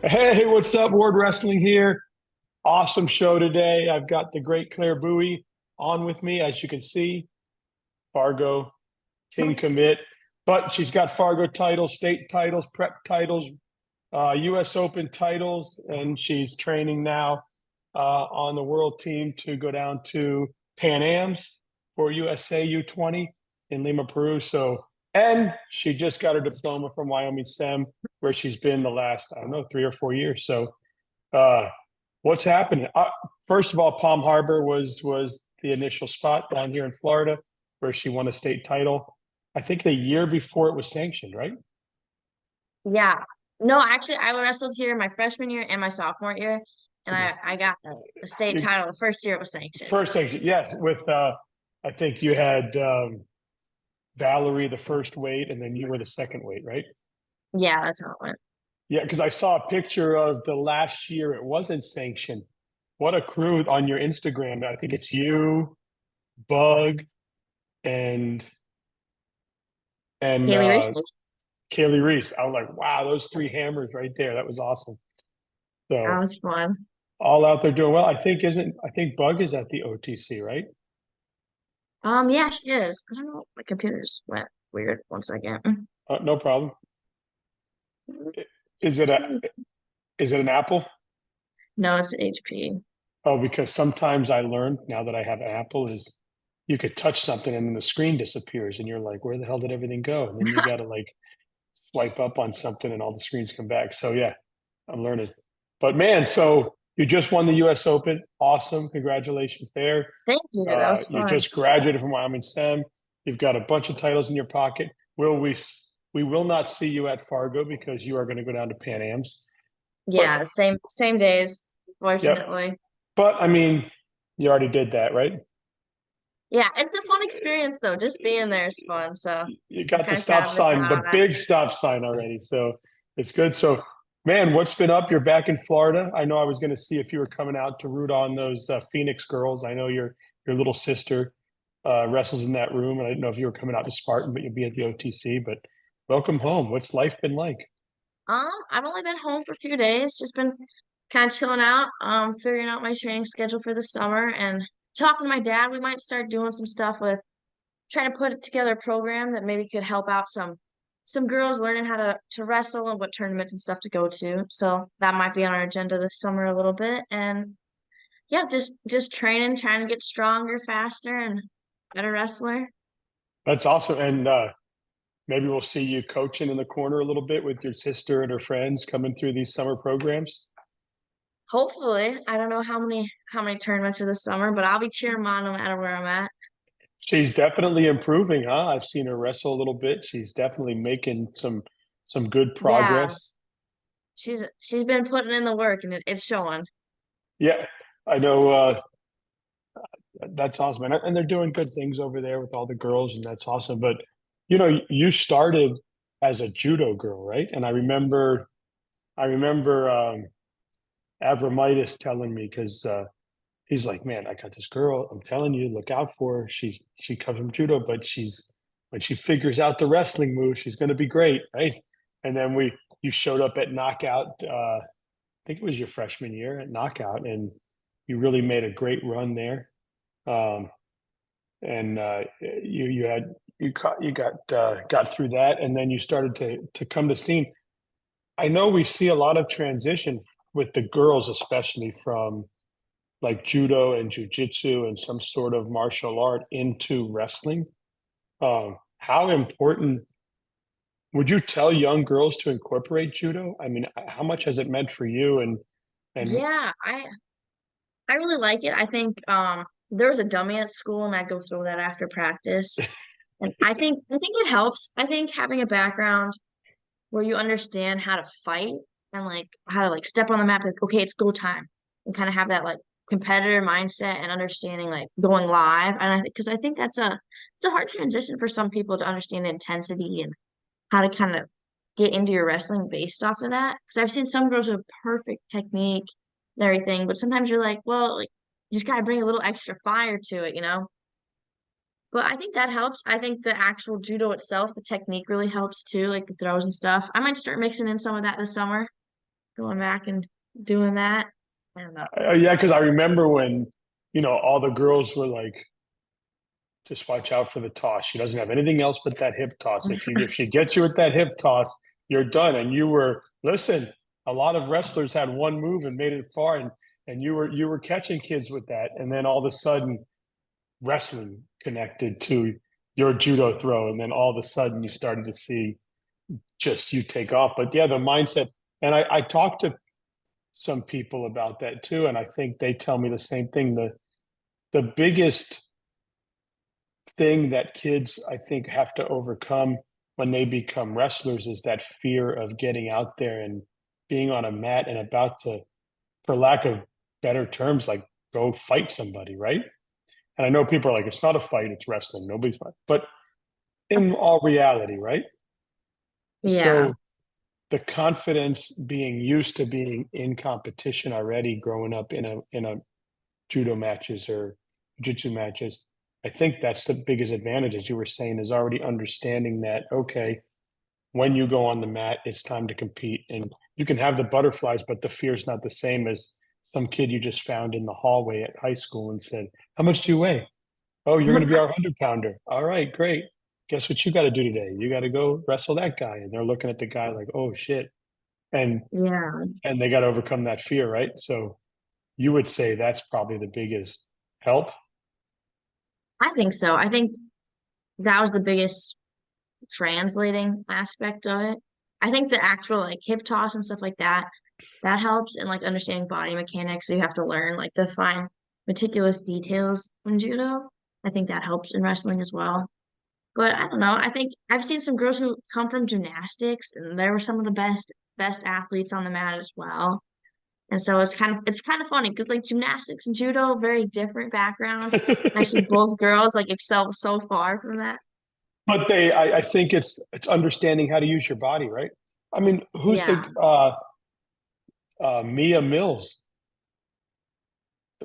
Hey, what's up? Ward Wrestling here. Awesome show today. I've got the great Clare Booe on with me, as you can see. Fargo, King Commit, but she's got Fargo titles, state titles, prep titles, U.S. Open titles, and she's training now on the world team to go down to Pan Am's for USA U20 in Lima, Peru. And she just got her diploma from Wyoming STEM, where she's been the last, I don't know, 3 or 4 years. Uh, what's happening? First of all, Palm Harbor was the initial spot down here in Florida, where she won a state title. I think the year before it was sanctioned, right? Yeah. No, actually, I wrestled here my freshman year and my sophomore year, and So this I got the state you, title the first year it was sanctioned. first sanction, yes. With I think you had Valerie the first weight, and then you were the second weight, right? Yeah, that's how it went. Yeah, because I saw a picture of the last year it wasn't sanctioned. What a crew on your Instagram. I think it's you, Bug, and and Haley Reese. Kaylee Reese. I was like, wow, those three hammers right there. That was awesome. That So was fun. all out there doing well. I think Bug is at the OTC, right? Yeah, she is. I don't know. My computer just went weird. 1 second. No problem. Is it a is it an Apple? No, it's HP. Oh, because sometimes I learned now that I have Apple is you could touch something and then the screen disappears and you're like, where the hell did everything go? And then you got to like swipe up on something and all the screens come back. So yeah, I'm learning. But man, so you just won the U.S. Open. Awesome. Congratulations there. Thank you. That was You fun. just graduated from Wyoming STEM. You've got a bunch of titles in your pocket. Will we will not see you at Fargo because you are going to go down to Pan Am's. But Yeah, same days, yep. fortunately. But I mean, you already did that, right? Yeah, it's a fun experience though. Just being there is fun. So You I'm got the kind of stop sad I'm missing sign, out the on that. big stop sign already. So it's good. So, man, what's been up? You're back in Florida. I know I was going to see if you were coming out to root on those Phoenix girls. I know your little sister wrestles in that room, and I didn't know if you were coming out to Spartan, but you'll be at the OTC. But welcome home. What's life been like? I've only been home for a few days, just been kind of chilling out, figuring out my training schedule for the summer and talking to my dad. We might start doing some stuff with trying to put together a program that maybe could help out some girls learning how to wrestle and what tournaments and stuff to go to. So that might be on our agenda this summer a little bit. And yeah, just training, trying to get stronger, faster, and better wrestler. That's awesome. And maybe we'll see you coaching in the corner a little bit with your sister and her friends coming through these summer programs. Hopefully, I don't know how many tournaments are this summer, but I'll be cheering them on no matter where I'm at. She's definitely improving, huh? I've seen her wrestle a little bit. She's definitely making some good Yeah, progress. she's been putting in the work and it's showing. Yeah, I know that's awesome. And they're doing good things over there with all the girls, and that's awesome. But you started as a judo girl, right? And I remember Avramitis telling me because he's like, man, I got this girl. I'm telling you, look out for her. She comes from judo, but she's when she figures out the wrestling move, she's going to be great, right? And then you showed up at Knockout. I think it was your freshman year at Knockout, and you really made a great run there. Um, and you had you got through that, and then you started to come to scene. I know we see a lot of transition with the girls, especially from like judo and jujitsu and some sort of martial art into wrestling. How important would you tell young girls to incorporate judo? I mean, how much has it meant for you? And Yeah, I really like it. I think there was a dummy at school and I'd go throw that after practice. And I think it helps. I think having a background where you understand how to fight and like how to like step on the map, like, okay, it's go time, and kind of have that like competitor mindset and understanding like going live. And I think it's a hard transition for some people to understand the intensity and how to kind of get into your wrestling based off of that. Because I've seen some girls with perfect technique and everything, but sometimes you're like, well, like, you just gotta bring a little extra fire to it. But I think that helps. I think the actual judo itself, the technique really helps too, like the throws and stuff. I might start mixing in some of that this summer. going back and doing that. I don't know. Yeah, because I remember when, all the girls were like, just watch out for the toss. She doesn't have anything else but that hip toss. If she gets you with that hip toss, you're done. And listen, a lot of wrestlers had one move and made it far, and you were catching kids with that. And then all of a sudden, wrestling connected to your judo throw, and then all of a sudden you started to see just you take off. But yeah, the mindset, and I talked to some people about that too, and I think they tell me the same thing. The biggest thing that kids, I think, have to overcome when they become wrestlers is that fear of getting out there and being on a mat and about to, for lack of better terms, like go fight somebody, right? And I know people are like, it's not a fight, it's wrestling. Nobody's fighting. But in all reality, right? Yeah. So the confidence, being used to being in competition already, growing up in a judo matches or jiu-jitsu matches, I think that's the biggest advantage, as you were saying, is already understanding that, okay, when you go on the mat, it's time to compete. And you can have the butterflies, but the fear is not the same as some kid you just found in the hallway at high school and said, how much do you weigh? Oh, you're going to be our 100-pounder. All right, great. Guess what you got to do today? You got to go wrestle that guy. And they're looking at the guy like, oh shit. And Yeah. and they got to overcome that fear, right? So you would say that's probably the biggest help. I think so. I think that was the biggest translating aspect of it. I think the actual like hip toss and stuff like that, that helps in like understanding body mechanics. So you have to learn like the fine, meticulous details in judo. I think that helps in wrestling as well. But I don't know. I think I've seen some girls who come from gymnastics and they were some of the best athletes on the mat as well. And so it's kind of funny because like gymnastics and judo, very different backgrounds. Actually, both girls like excel so far from that. But I think it's understanding how to use your body, right? I mean, who's the Yeah. Mia Mills?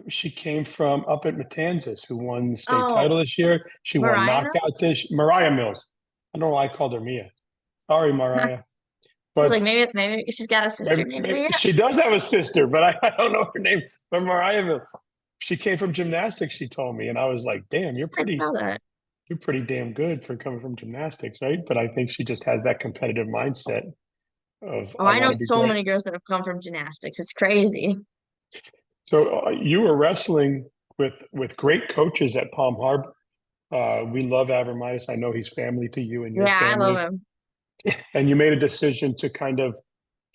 She came from up at Matanzas, who won the state title Oh, this year. She won Mariah knockout knows? this. Mariah Mills. I don't know why I called her Mia. Sorry, I Mariah. was like, But maybe she's got a sister named maybe Mia. she does have a sister, but I don't know her name. But Mariah Mills, she came from gymnastics. She told me, and I was like, "Damn, you're I pretty, know that. you're pretty damn good for coming from gymnastics, right?" But I think she just has that competitive mindset of Oh, I I know want to be so great. many girls that have come from gymnastics. It's crazy. So you were wrestling with great coaches at Palm Harbor. We love Avramitis. I know he's family to you and your Yeah, I love family. him. And you made a decision to kind of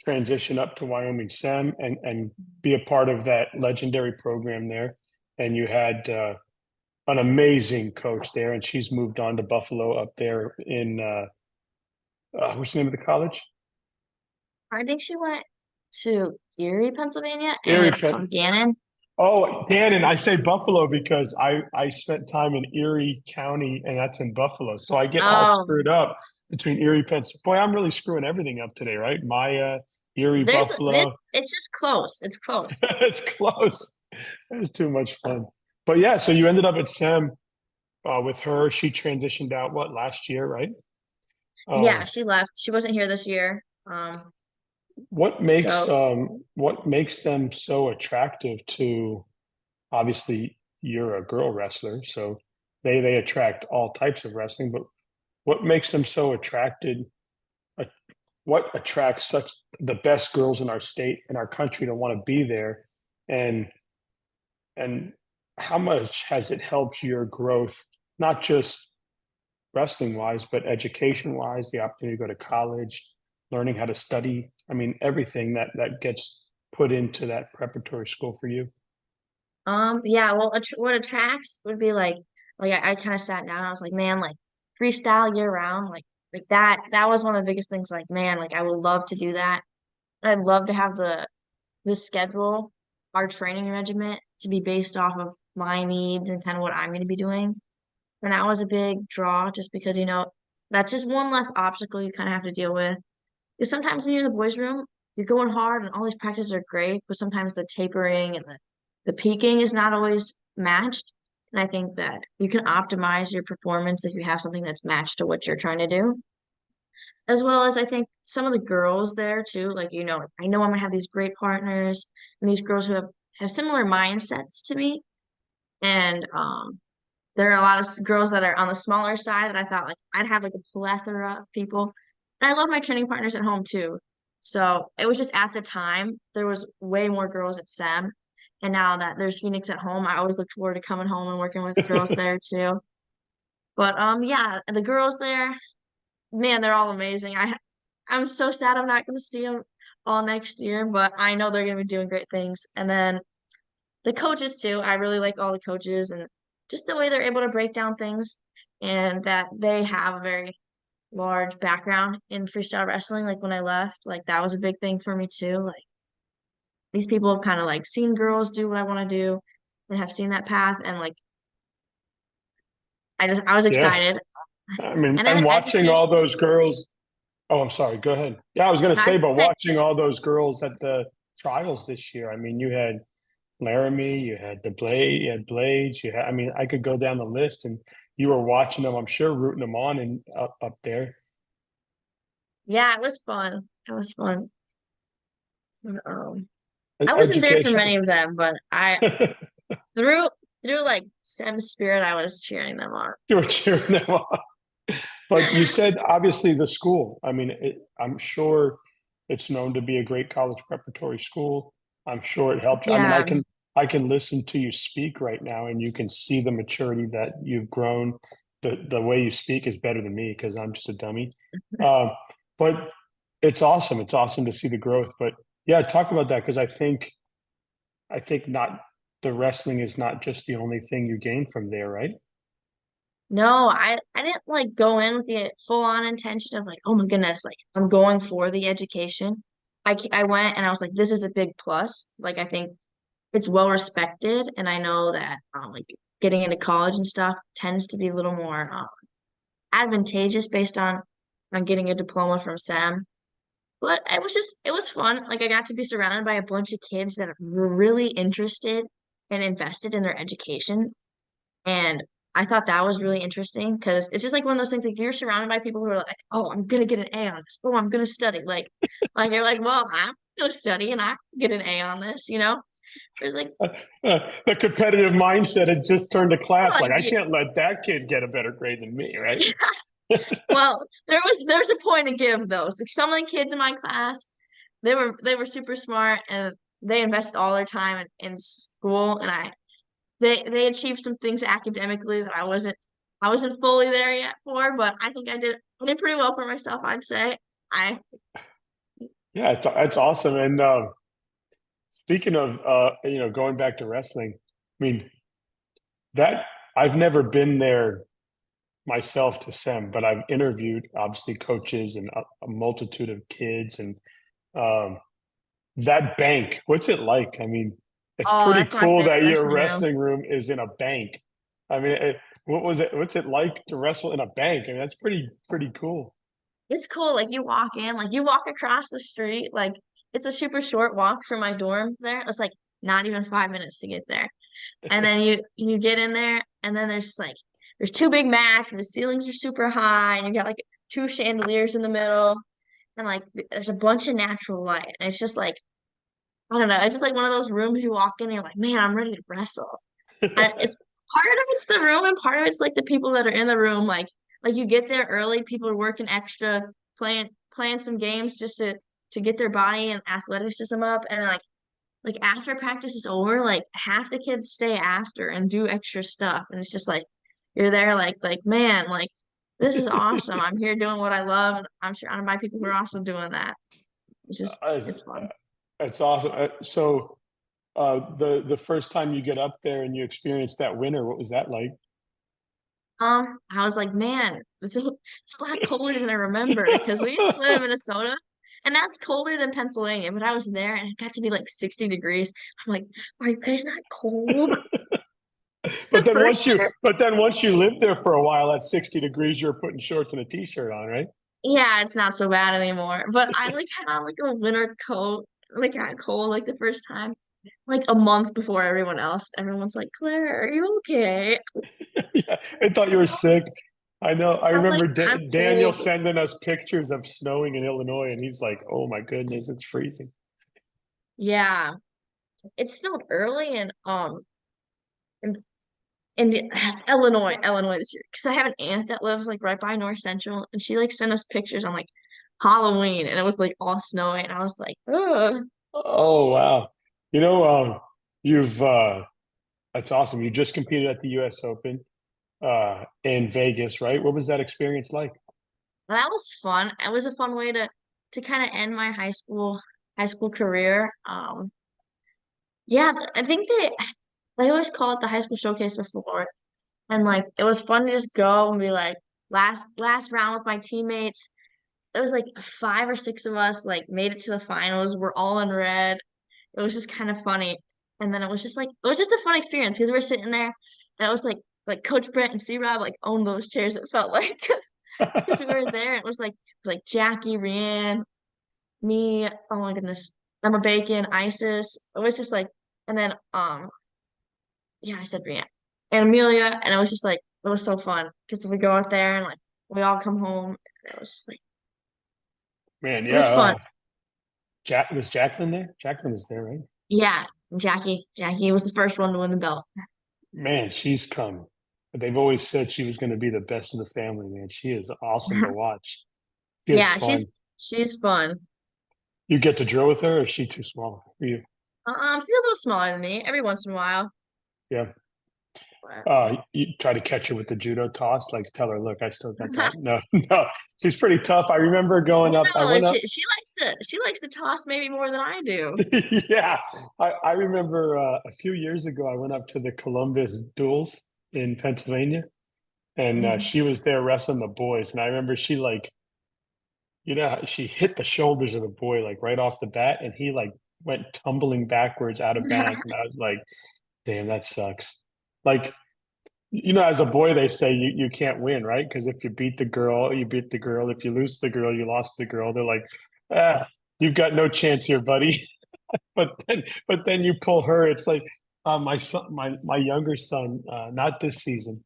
transition up to Wyoming Sem and be a part of that legendary program there. And you had an amazing coach there, and she's moved on to Buffalo up there in what's the name of the college? I think she went to Erie, Pennsylvania, and Erie, it's called Gannon. Oh, Gannon, I say Buffalo because I spent time in Erie County, and that's in Buffalo. So I get all Oh, screwed up between Erie, Pennsylvania. Boy, I'm really screwing everything up today, right? Maya, Erie, this. Buffalo. It's just close. It's close. It's close. It was too much fun. But yeah, so you ended up at Sem with her. She transitioned out what last year, right? Yeah, Um, she left. She wasn't here this year. So what makes them so attractive to, obviously you're a girl wrestler, so they attract all types of wrestling, but what makes them so attracted? uh, what attracts such the best girls in our state and our country to want to be there, and and how much has it helped your growth, not just wrestling wise, but education wise, the opportunity to go to college, learning how to study? I mean, everything that gets put into that preparatory school for you. yeah, well, what attracts would be like I kind of sat down. I was like, man, like freestyle year round, like that was one of the biggest things. Like, man, like I would love to do that. I'd love to have the schedule, our training regiment to be based off of my needs and kind of what I'm going to be doing. And that was a big draw, just because that's just one less obstacle you kind of have to deal with. Because sometimes when you're in the boys' room, you're going hard and all these practices are great, but sometimes the tapering and the peaking is not always matched. And I think that you can optimize your performance if you have something that's matched to what you're trying to do. as well as I think some of the girls there too. Like, I know I'm gonna have these great partners and these girls who have similar mindsets to me. And there are a lot of girls that are on the smaller side that I thought like I'd have like a plethora of people. And I love my training partners at home too. So it was just at the time there was way more girls at SEM. And now that there's Phoenix at home, I always look forward to coming home and working with girls there too. But yeah, the girls there, man, they're all amazing. I'm so sad I'm not going to see them all next year, but I know they're going to be doing great things. And then the coaches too. I really like all the coaches and just the way they're able to break down things and that they have a very large background in freestyle wrestling. Like when I left, like that was a big thing for me too. Like these people have kind of like seen girls do what I want to do and have seen that path and like I was Yeah. excited. I mean, And then and the watching all education, those girls. Oh, I'm sorry. Go ahead. Yeah, I was going to I say, but said, watching all those girls at the trials this year, I mean, you had Laramie, you had the Blade, you had Blades, you had, I mean, I could go down the list and you were watching them, I'm sure, rooting them on and up there. yeah, it was fun. It was fun. I wasn't there for Education. many of them, but I through through like Sem spirit, I was cheering them on. You were cheering them on. But you said obviously the school. I mean, I'm sure it's known to be a great college preparatory school. I'm sure it helped. I mean, Yeah. I can listen to you speak right now, and you can see the maturity that you've grown. The way you speak is better than me because I'm just a dummy. Uh, but it's awesome. It's awesome to see the growth. But yeah, talk about that because I think not the wrestling is not just the only thing you gain from there, right? No, I didn't like go in with the full on intention of like, oh my goodness, like I'm going for the education. I went and I was like, this is a big plus. Like I think it's well respected, and I know that like getting into college and stuff tends to be a little more advantageous based on getting a diploma from SAM. But it was fun. Like I got to be surrounded by a bunch of kids that were really interested and invested in their education. And I thought that was really interesting because it's just like one of those things like you're surrounded by people who are like, oh, I'm gonna get an A on this. Oh, I'm gonna study. Like you're like, well, I'm gonna study and I can get an A on this, you know? There's like, The competitive mindset had just turned to class. like Like, I can't let that kid get a better grade than me, right? well, there's a point to give those. Like some of the kids in my class, they were super smart and they invested all their time in school and they achieved some things academically that I wasn't fully there yet for, but I think I did pretty well for myself, I'd say. I Yeah, it's awesome. And speaking of, going back to wrestling, I mean, that I've never been there myself to SEM, but I've interviewed obviously coaches and a multitude of kids and um, that bank. What's it like? I mean, it's oh, pretty that's my cool favorite that your wrestling room. wrestling room is in a bank. I mean, what was it? What's it like to wrestle in a bank? I mean, that's pretty cool. It's cool. Like you walk in, like you walk across the street, like it's a super short walk from my dorm there. It's like not even 5 minutes to get there. And then you get in there, and then there's just like there's two big mats, and the ceilings are super high, and you got like two chandeliers in the middle, and like there's a bunch of natural light, and it's just like I don't know, it's just like one of those rooms you walk in, and you're like, man, I'm ready to wrestle. It's part of it's the room, and part of it's like the people that are in the room. Like you get there early, people are working extra, playing some games just to get their body and athleticism up, and then like after practice is over, like half the kids stay after and do extra stuff. And it's just like you're there like man, like this is awesome. I'm here doing what I love and I'm surrounded by people who are also doing that. It's, It's fun. it's awesome. So, the first time you get up there and you experience that winter, what was that like? I was like, man, it's a lot colder than I remember because we used to live in Minnesota and that's colder than Pennsylvania, but I was there and it got to be like 60 degrees. I'm like, are you guys not cold? The first year. But then once you lived there for a while at 60 degrees, you're putting shorts and a t-shirt on, right? Yeah, it's not so bad anymore. But I like had on like a winter coat, like got cold like the first time, like a month before everyone else. Everyone's like, Claire, are you okay? Yeah, I thought you were sick. I know. I I'm like, remember I'm Daniel old. sending us pictures of snowing in Illinois, and he's like, "Oh my goodness, it's freezing." Yeah, it snowed early in, in Illinois this year. Because I have an aunt that lives like right by North Central, and she like sent us pictures on like Halloween, and it was like all snowy, and I was like, ugh. Oh wow. You know, you've that's awesome. You just competed at the US Open in Vegas, right? What was that experience like? That was fun. It was a fun way to kind of end my high school career. Yeah, I think they always call it the high school showcase before, and like it was fun to just go and be like last round with my teammates. It was like five or six of us like made it to the finals. We're all in red. It was just kind of funny, and then it was just like it was just a fun experience because we're sitting there, and it was like Coach Brent and C Rob like owned those chairs. It felt like because we were there. It was like Jackie, Rianne, me. Oh my goodness, Emma Bacon, Isis. It was just like, and then yeah, I said Rianne and Amelia, and it was just like it was so fun because we go out there and like we all come home. And it was just like Man, it was yeah. fun. Was Jacqueline there? Jacqueline was there, right? Yeah, Jackie was the first one to win the belt. Man, she's come. They've always said she was going to be the best of the family, man. She is awesome to watch. She has Yeah, fun. she's fun. You get to drill with her, or is she too small for you? She's a little smaller than me every once in a while. Yeah. But You try to catch her with the judo toss, like tell her, look, I still got that. No, no, she's pretty tough. I remember going up. I no, went up. she likes to toss maybe more than I do. Yeah, I remember a few years ago. I went up to the Columbus duels in Pennsylvania, and Mhm. she was there wrestling the boys. And I remember she like, she hit the shoulders of the boy like right off the bat, and he like went tumbling backwards out of bounds. And I was like, damn, that sucks. Like, as a boy, they say you can't win, right? Because if you beat the girl, you beat the girl. If you lose the girl, you lost the girl. They're like, ah, you've got no chance here, buddy. But then you pull her. It's like my son, my younger son, not this season,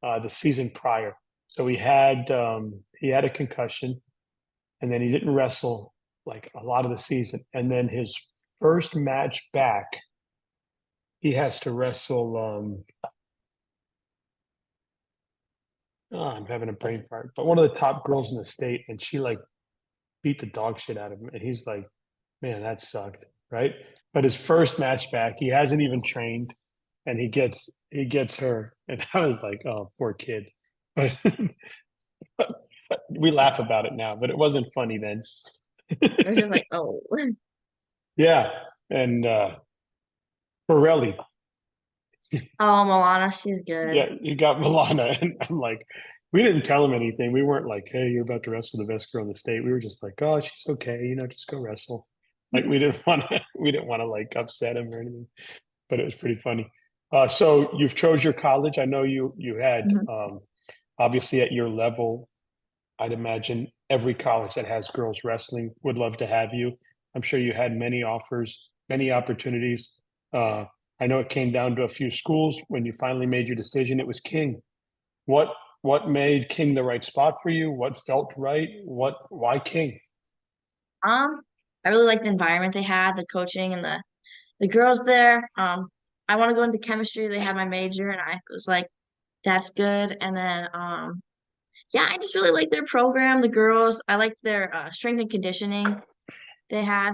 the season prior. So he had a concussion, and then he didn't wrestle like a lot of the season. And then his first match back, he has to wrestle. Oh, I'm having a brain fart, but one of the top girls in the state, and she like beat the dog shit out of him. And he's like, man, that sucked, right? But his first match back, he hasn't even trained, and he gets her, and I was like, oh, poor kid. But, but we laugh about it now, but it wasn't funny then. It was just like, oh, Yeah, and Borelli, oh, Milana, she's good. yeah, you got Milana, and I'm like, we didn't tell him anything. We weren't like, hey, you're about to wrestle the best girl in the state. We were just like, oh, she's okay, just go wrestle. Like we didn't want to like upset him or anything, but it was pretty funny. So you've chose your college. I know you had Mhm. obviously at your level, I'd imagine every college that has girls wrestling would love to have you. I'm sure you had many offers, many opportunities. Uh, I know it came down to a few schools. When you finally made your decision, it was King. What what made King the right spot for you? What felt right? Why King? Um, I really like the environment they had, the coaching and the girls there. I want to go into chemistry. They had my major, and I was like, that's good. And then yeah, I just really like their program, the girls. I liked their strength and conditioning they had.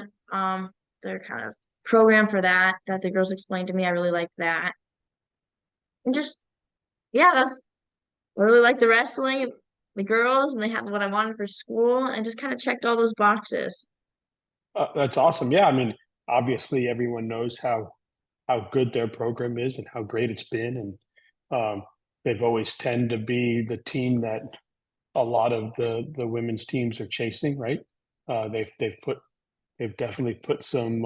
Their kind of program for that the girls explained to me. I really liked that. And just yeah, I really liked the wrestling, the girls, and they had what I wanted for school, and just kind of checked all those boxes. That's awesome. Yeah, I mean, obviously everyone knows how good their program is and how great it's been, and they've always tend to be the team that a lot of the women's teams are chasing, right? They've definitely put some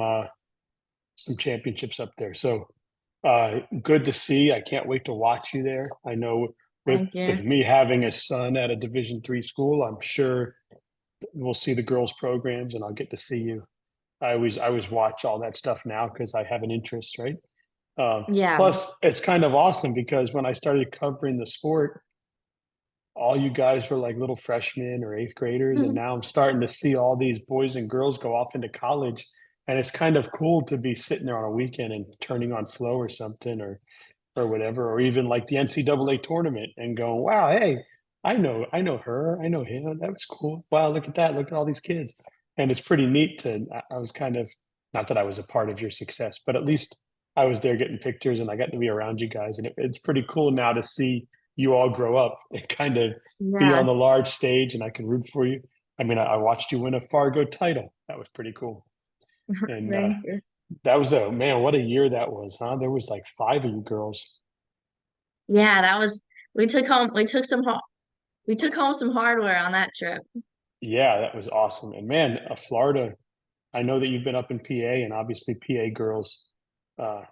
championships up there. So good to see. I can't wait to watch you there. I know with Thank you. with me having a son at a Division III school, I'm sure we'll see the girls programs, and I'll get to see you. I always watch all that stuff now because I have an interest, right? Yeah. Plus, it's kind of awesome because when I started covering the sport, all you guys were like little freshmen or eighth graders, and Mhm. now I'm starting to see all these boys and girls go off into college, and it's kind of cool to be sitting there on a weekend and turning on Flow or something, or whatever, or even like the NCAA tournament and going, "Wow, hey, I know her, I know him. That was cool. Wow, look at that. Look at all these kids." And it's pretty neat to I was kind of not that I was a part of your success, but at least I was there getting pictures and I got to be around you guys. And it's pretty cool now to see you all grow up and kind of be Yeah. on the large stage and I can root for you. I mean, I watched you win a Fargo title. That was pretty cool. And Thank you. that was a man, what a year that was, huh? There was like five of you girls. Yeah, that was we took home some hardware on that trip. Yeah, that was awesome. And man, Florida, I know that you've been up in PA, and obviously PA girls uh,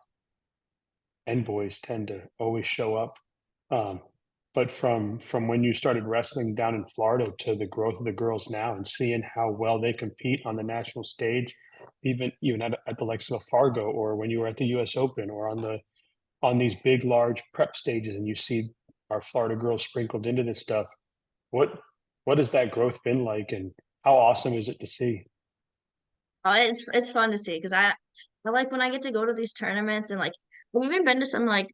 and boys tend to always show up. Um, but from when you started wrestling down in Florida to the growth of the girls now, and seeing how well they compete on the national stage, even at the likes of a Fargo, or when you were at the U.S. Open, or on these big, large prep stages, and you see our Florida girls sprinkled into this stuff. What what has that growth been like, and how awesome is it to see? It's fun to see because I like when I get to go to these tournaments and like I've even been to some like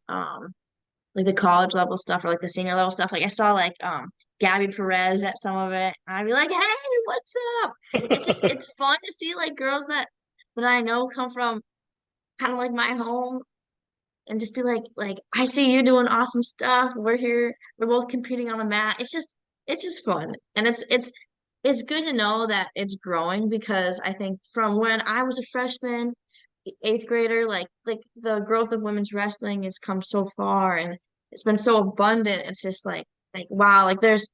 the college level stuff or like the senior level stuff. Like I saw like Gabby Perez at some of it. And I'd be like, hey, what's up? It's fun to see like girls that I know come from kind of like my home and just be like I see you doing awesome stuff. We're here, we're both competing on the mat. It's just fun. And it's good to know that it's growing because I think from when I was a freshman, eighth grader, like the growth of women's wrestling has come so far and it's been so abundant. It's just like wow, like there's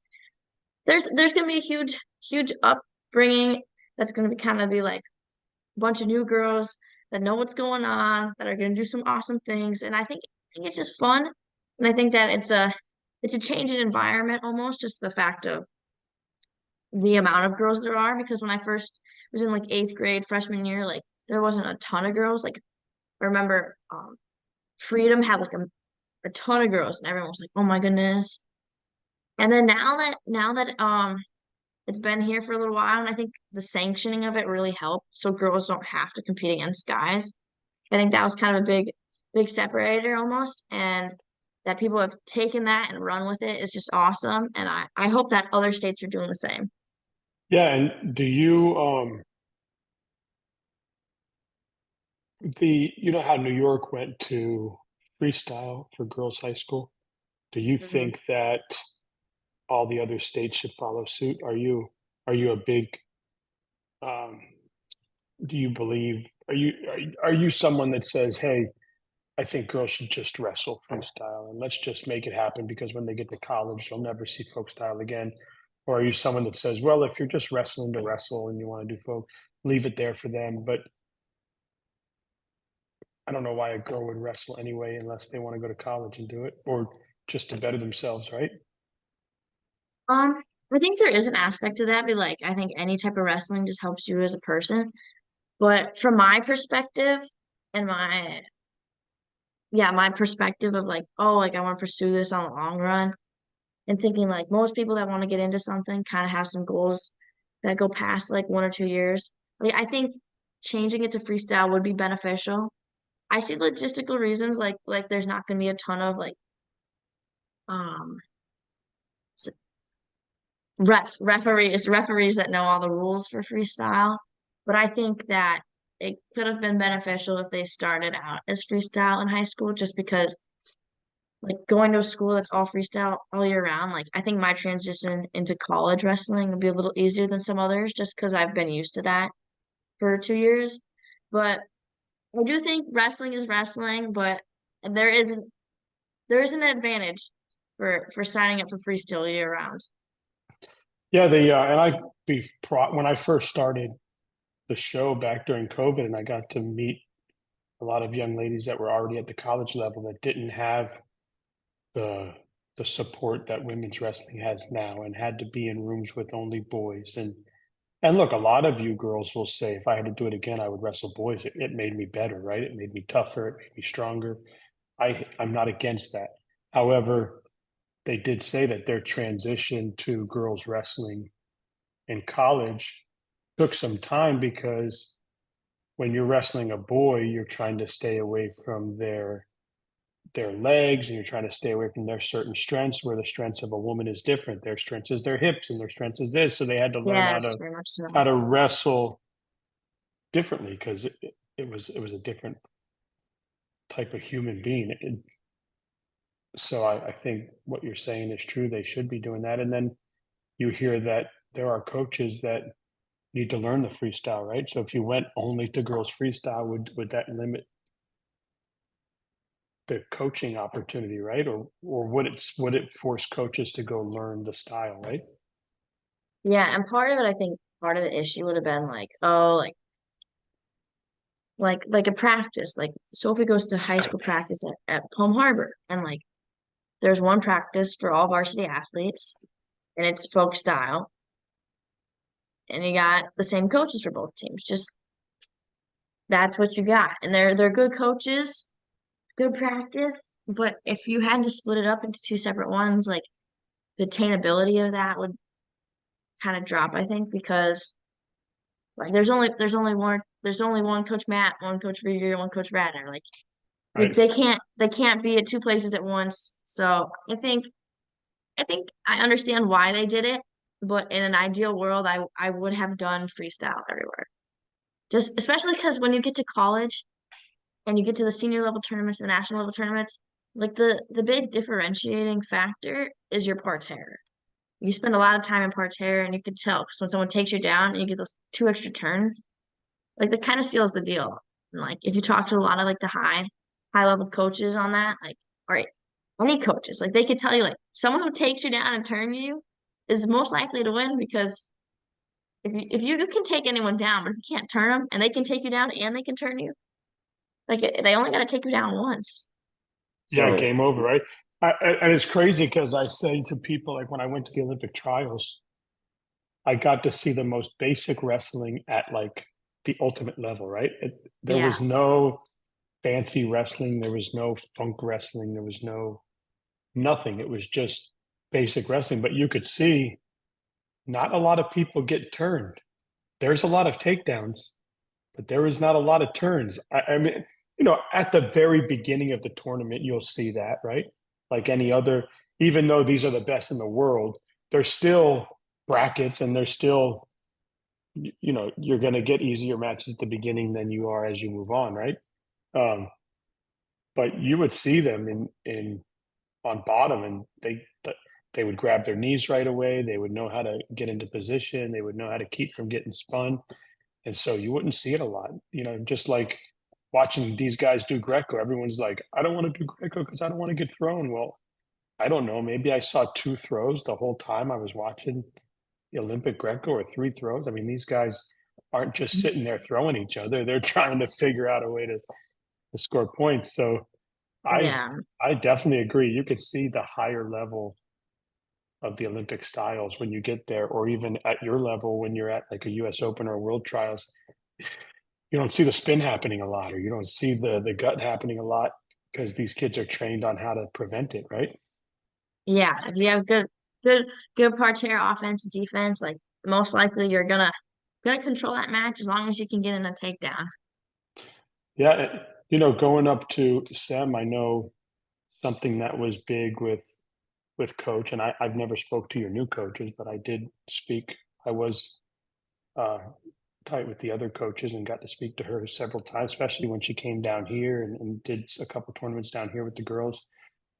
gonna be a huge upbringing that's gonna be kind of be like a bunch of new girls that know what's going on, that are gonna do some awesome things. And I think it's just fun. And I think that it's a change in environment almost, just the fact of the amount of girls there are because when I first was in like eighth grade freshman year, like there wasn't a ton of girls. Like I remember Freedom had like a ton of girls and everyone was like, oh my goodness. And then now that it's been here for a little while and I think the sanctioning of it really helped so girls don't have to compete against guys. I think that was kind of a big separator almost and that people have taken that and run with it is just awesome. And I hope that other states are doing the same. Yeah, and do you the you know how New York went to freestyle for girls high school? Do you Mhm. think that all the other states should follow suit? Are you a big um, do you believe are you someone that says, "Hey, I think girls should just wrestle freestyle and let's just make it happen because when they get to college, they'll never see folk style again." Or are you someone that says, "Well, if you're just wrestling to wrestle and you want to do folk, leave it there for them." But I don't know why a girl would wrestle anyway unless they want to go to college and do it or just to better themselves, right? Um, I think there is an aspect to that, be like I think any type of wrestling just helps you as a person. But from my perspective and my perspective of like, oh, like I want to pursue this on the long run and thinking like most people that want to get into something kind of have some goals that go past like 1 or 2 years. Like I think changing it to freestyle would be beneficial. I see logistical reasons like there's not going to be a ton of like um referees that know all the rules for freestyle. But I think that it could have been beneficial if they started out as freestyle in high school, just because like going to a school that's all freestyle all year round, like I think my transition into college wrestling would be a little easier than some others just because I've been used to that for 2 years. But I do think wrestling is wrestling, but there isn't there is an advantage for signing up for freestyle year round. Yeah, and when I first started the show back during COVID, and I got to meet a lot of young ladies that were already at the college level that didn't have the the support that women's wrestling has now, and had to be in rooms with only boys. And look, a lot of you girls will say, if I had to do it again, I would wrestle boys. It made me better, right? It made me tougher. It made me stronger. I'm not against that. However, they did say that their transition to girls wrestling in college took some time because when you're wrestling a boy, you're trying to stay away from their legs and you're trying to stay away from their certain strengths where the strengths of a woman is different. Their strengths is their hips and their strengths is this. So they had to learn Yes, very much so. how to wrestle differently because it was a different type of human being. So I think what you're saying is true. They should be doing that. And then you hear that there are coaches that need to learn the freestyle, right? So if you went only to girls freestyle, would that limit the coaching opportunity, right? Or would it force coaches to go learn the style, right? Yeah, and part of it, I think part of the issue would have been like, oh, like a practice. Like Sophie goes to high school practice at Palm Harbor, and like there's one practice for all varsity athletes, and it's folk style, and you got the same coaches for both teams. Just that's what you got, and they're good coaches, good practice. But if you had to split it up into two separate ones, like the attainability of that would kind of drop, I think, because like there's only one Coach Matt, one Coach Rieger, one Coach Radner. Like Right. they can't be at two places at once. So I think I understand why they did it, but in an ideal world, I would have done freestyle everywhere. Just especially because when you get to college and you get to the senior level tournaments, the national level tournaments, like the big differentiating factor is your parterre. You spend a lot of time in parterre, and you can tell because when someone takes you down and you get those two extra turns, like that kind of seals the deal. And like if you talk to a lot of like the high level coaches on that, like all right, any coaches, like they could tell you like someone who takes you down and turn you is most likely to win because if you can take anyone down, but if you can't turn them and they can take you down and they can turn you, like they only got to take you down once. Yeah, So game over, right? And it's crazy because I say to people, like when I went to the Olympic trials, I got to see the most basic wrestling at like the ultimate level, right? There yeah, was no fancy wrestling, there was no funk wrestling, there was no nothing. It was just basic wrestling, but you could see not a lot of people get turned. There's a lot of takedowns, but there is not a lot of turns. I mean, at the very beginning of the tournament, you'll see that, right? Like any other, even though these are the best in the world, there's still brackets and there's still, you're going to get easier matches at the beginning than you are as you move on, right? Um, but you would see them in on bottom and they would grab their knees right away. They would know how to get into position. They would know how to keep from getting spun. And so you wouldn't see it a lot, just like watching these guys do Greco. Everyone's like, I don't want to do Greco because I don't want to get thrown. Well, I don't know. Maybe I saw two throws the whole time I was watching the Olympic Greco or three throws. I mean, these guys aren't just sitting there throwing each other. They're trying to figure out a way to score points. So I yeah, I definitely agree. You could see the higher level of the Olympic styles when you get there, or even at your level when you're at like a US Open or World Trials. You don't see the spin happening a lot, or you don't see the gut happening a lot because these kids are trained on how to prevent it, right? yeah. If you have good good parterre offense, defense, like most likely you're gonna control that match as long as you can get in a takedown. Yeah, going up to Sem, I know something that was big with coach, and I've never spoke to your new coaches, but I did speak. I was uh, tight with the other coaches and got to speak to her several times, especially when she came down here and did a couple tournaments down here with the girls.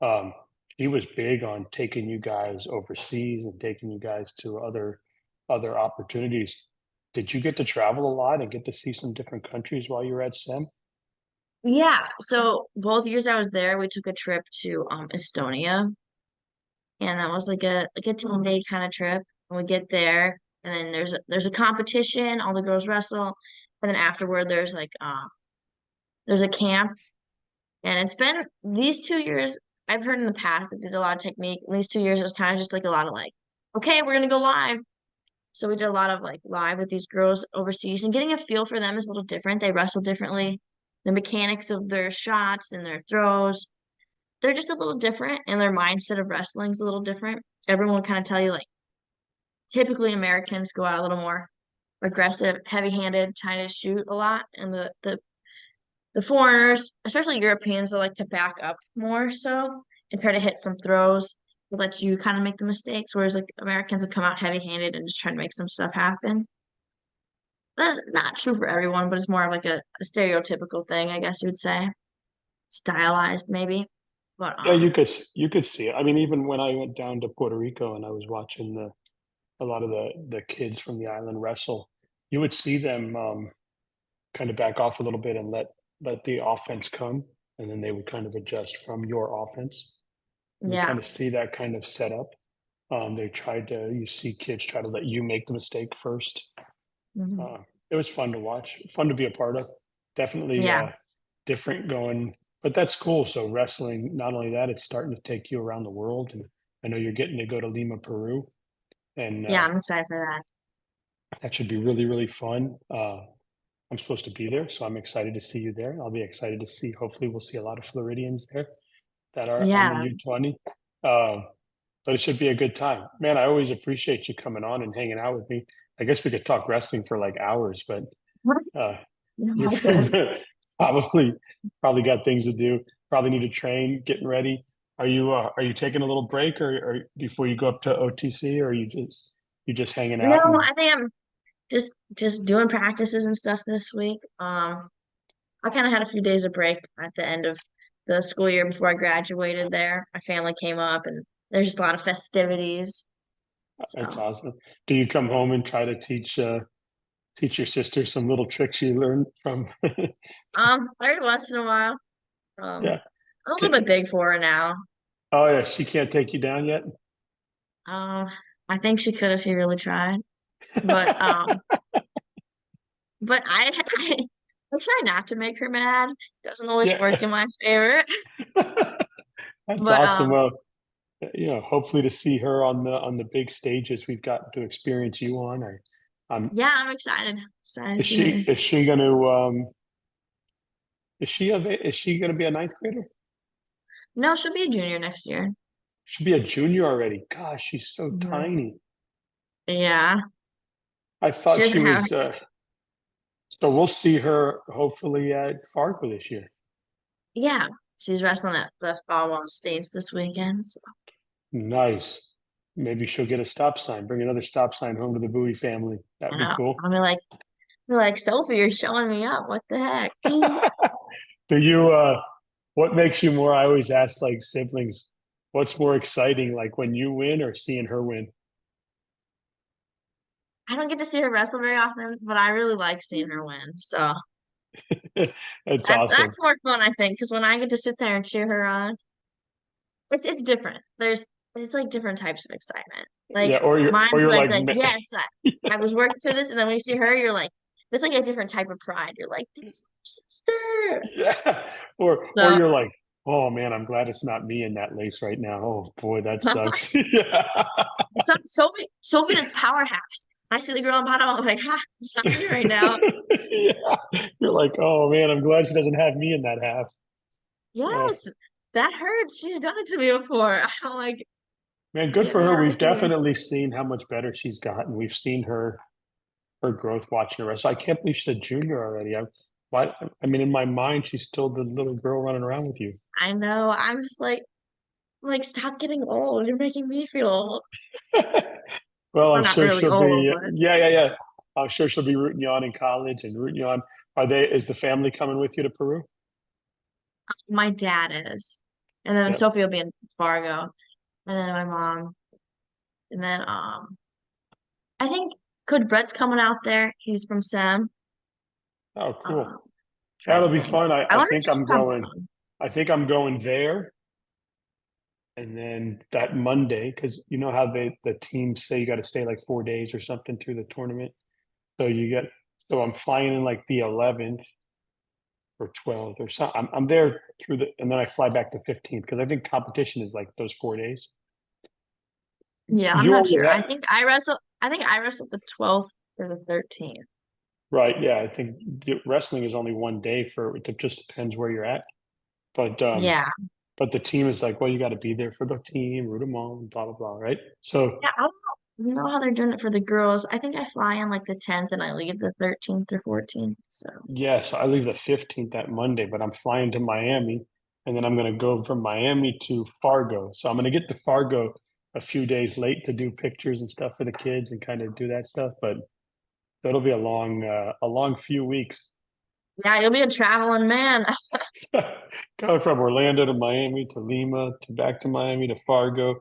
Um, she was big on taking you guys overseas and taking you guys to other opportunities. Did you get to travel a lot and get to see some different countries while you were at SEM? Yeah, so both years I was there, we took a trip to Estonia, and that was like a 10-day kind of trip. And we get there, and then there's a competition, all the girls wrestle, and then afterward there's a camp, and it's been these 2 years. I've heard in the past that there's a lot of technique. In these 2 years, it was kind of just like a lot of like, okay, we're gonna go live. So we did a lot of like live with these girls overseas, and getting a feel for them is a little different. They wrestle differently. The mechanics of their shots and their throws they're just a little different, and their mindset of wrestling is a little different. Everyone kind of tell you like typically Americans go out a little more aggressive, heavy-handed, trying to shoot a lot, and the foreigners, especially Europeans, they like to back up more so and try to hit some throws to let you kind of make the mistakes, whereas like Americans will come out heavy-handed and just try to make some stuff happen. That's not true for everyone, but it's more of like a stereotypical thing, I guess you would say. Stylized, maybe. But Yeah, you could see it. I mean, even when I went down to Puerto Rico and I was watching a lot of the kids from the island wrestle, you would see them kind of back off a little bit and let the offense come, and then they would kind of adjust from your offense. You yeah. kind of see that kind of setup. They tried to. You see kids try to let you make the mistake first. Mhm. Uh, it was fun to watch, fun to be a part of. Definitely Yeah. different going, but that's cool. So wrestling, not only that, it's starting to take you around the world, and I know you're getting to go to Lima, Peru, and Yeah, I'm excited for that. that should be really, really fun. I'm supposed to be there, so I'm excited to see you there. I'll be excited to see. Hopefully, we'll see a lot of Floridians there that are on the Yeah. U20. Um, but it should be a good time, man. I always appreciate you coming on and hanging out with me. I guess we could talk wrestling for like hours, but uh, you're Oh, good. probably probably got things to do. Probably need to train, getting ready. Are you taking a little break, or before you go up to OTC, or are you just hanging No, out and I think I'm just doing practices and stuff this week. I kind of had a few days of break at the end of the school year before I graduated there. My family came up and there's just a lot of festivities. that's So, awesome. Do you come home and try to teach your sister some little tricks you learned from? every once in a while, Yeah. I'm a little Can, bit big for her now. oh yeah, she can't take you down yet. Um, I think she could if she really tried, but, but I try not to make her mad. Doesn't always Yeah, work in my favor, that's but, awesome. Well, hopefully to see her on the big stages we've got to experience you on. Or, yeah, I'm excited to see her. is she going to is she going to be a ninth grader? No, she'll be a junior next year. She'll be a junior already. Gosh, she's so Mhm. tiny. Yeah, I she thought she doesn't have. was. So we'll see her hopefully at Fargo this year. Yeah, she's wrestling at the Fall States this weekend. So, Nice. Maybe she'll get a stop sign. Bring another stop sign home to the Bowie family. you That'd be know, cool. I'm like, Sophie, you're showing me up. What the heck? Do you what makes you more, I always ask like siblings, what's more exciting, like when you win or seeing her win? I don't get to see her wrestle very often, but I really like seeing her win. So That's that's awesome. more fun, I think, because when I get to sit there and cheer her on, it's different. There's like different types of excitement. Yeah, Like or mine's you're like like yes, I was working through this, and then when you see her, you're like, it's like a different type of pride. You're like, this is my sister. yeah, or So you're like, oh man, I'm glad it's not me in that lace right now. Oh boy, that sucks. Yeah. Sophie does power halves. I see the girl on bottom. I'm like, ha, it's not me right now. Yeah. You're like, oh man, I'm glad she doesn't have me in that half. Oh, Yes, that hurts. She's done it to me before. I'm like, man, good get for me her. out We've of here. definitely seen how much better she's gotten. We've seen her growth watching her wrestle. I can't believe she's a junior already. Why? I mean, in my mind, she's still the little girl running around with you. I know. I'm just like, stop getting old. You're making me feel old. Well, Well, I'm not sure really she'll old, be. but Yeah, yeah, yeah. I'm sure she'll be rooting you on in college and rooting you on. Is the family coming with you to Peru? my dad is. And then Yeah. Sophie will be in Fargo. And then my mom. And then I think Coach Brett's coming out there. He's from Sam. Oh, cool. Um, trying That'll to be think. fun. I I wonder if think she'll I'm have going. fun. I think I'm going there, and then that Monday, because you know how the teams say you got to stay like 4 days or something through the tournament. So you get. So I'm flying in like the 11th or 12th or something. I'm there through and then I fly back to 15th because I think competition is like those 4 days. Yeah, I'm You not only sure. have I think I wrestled the 12th or the 13th. right, yeah. I think wrestling is only one day for it. Just depends where you're at. But Yeah. but the team is like, well, you got to be there for the team, root them on, blah blah blah, right? So Yeah, I don't know how they're doing it for the girls. I think I fly on like the 10th and I leave the 13th or 14th. So yeah, so I leave the 15th that Monday, but I'm flying to Miami, and then I'm going to go from Miami to Fargo. So I'm going to get to Fargo a few days late to do pictures and stuff for the kids and kind of do that stuff. But that'll be a long few weeks. yeah, you'll be a traveling man. Going from Orlando to Miami to Lima to back to Miami to Fargo.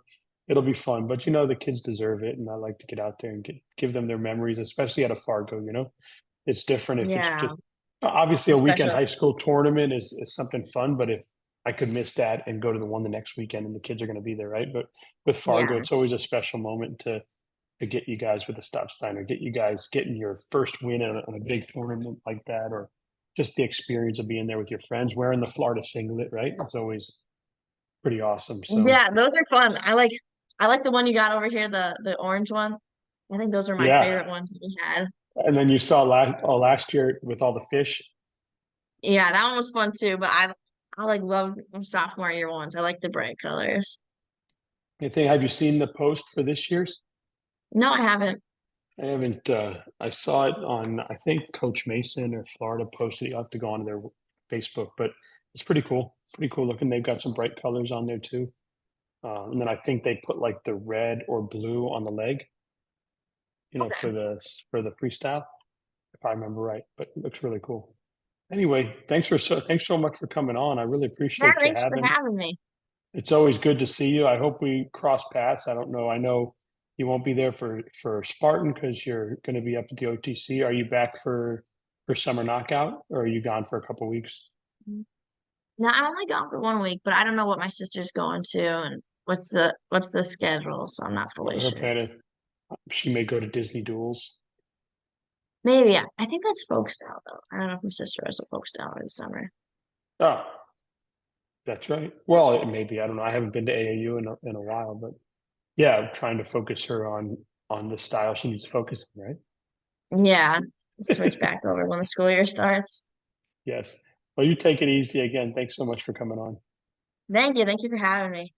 It'll be fun, but the kids deserve it, and I like to get out there and give them their memories, especially at a Fargo. It's different if it's Yeah, just it's obviously a a weekend special. high school tournament is something fun, but if I could miss that and go to the one the next weekend and the kids are going to be there, right? But with Fargo, Yeah, it's always a special moment to get you guys with a stop sign or get you guys getting your first win on a big tournament like that, or just the experience of being there with your friends wearing the Florida singlet, right? It's always pretty awesome. So yeah, those are fun. I like the one you got over here, the orange one. I think those are my yeah. favorite ones that we had. And then you saw last year with all the fish. Yeah, that one was fun too. But I like love the sophomore year ones. I like the bright colors. Have you seen the post for this year's? No, I haven't. I haven't. I saw it on. I think Coach Mason or Florida posted it. You'll have to go onto their Facebook, but it's pretty cool. Pretty cool looking. They've got some bright colors on there too. And then I think they put like the red or blue on the leg. Okay. For the freestyle, if I remember right. But it looks really cool. Anyway, thanks so much for coming on. I really Yeah, appreciate you thanks for having. having me. It's always good to see you. I hope we cross paths. I don't know. I know you won't be there for Spartan because you're going to be up at the OTC. Are you back for summer knockout, or are you gone for a couple weeks? No, I'm only gone for 1 week, but I don't know what my sister's going to and what's the schedule, so I'm not What fully her sure. plan? She may go to Disney duels. Maybe I think that's folk style though. I don't know if my sister has a folk style in the summer. Oh, that's right. Well, it may be. I don't know. I haven't been to AAU in a while, but yeah, I'm trying to focus her on the style she needs focusing, Yeah, switch right? back over when the school year starts. Yes. Well, you take it easy again. Thanks so much for coming on. Thank you. Thank you for having me.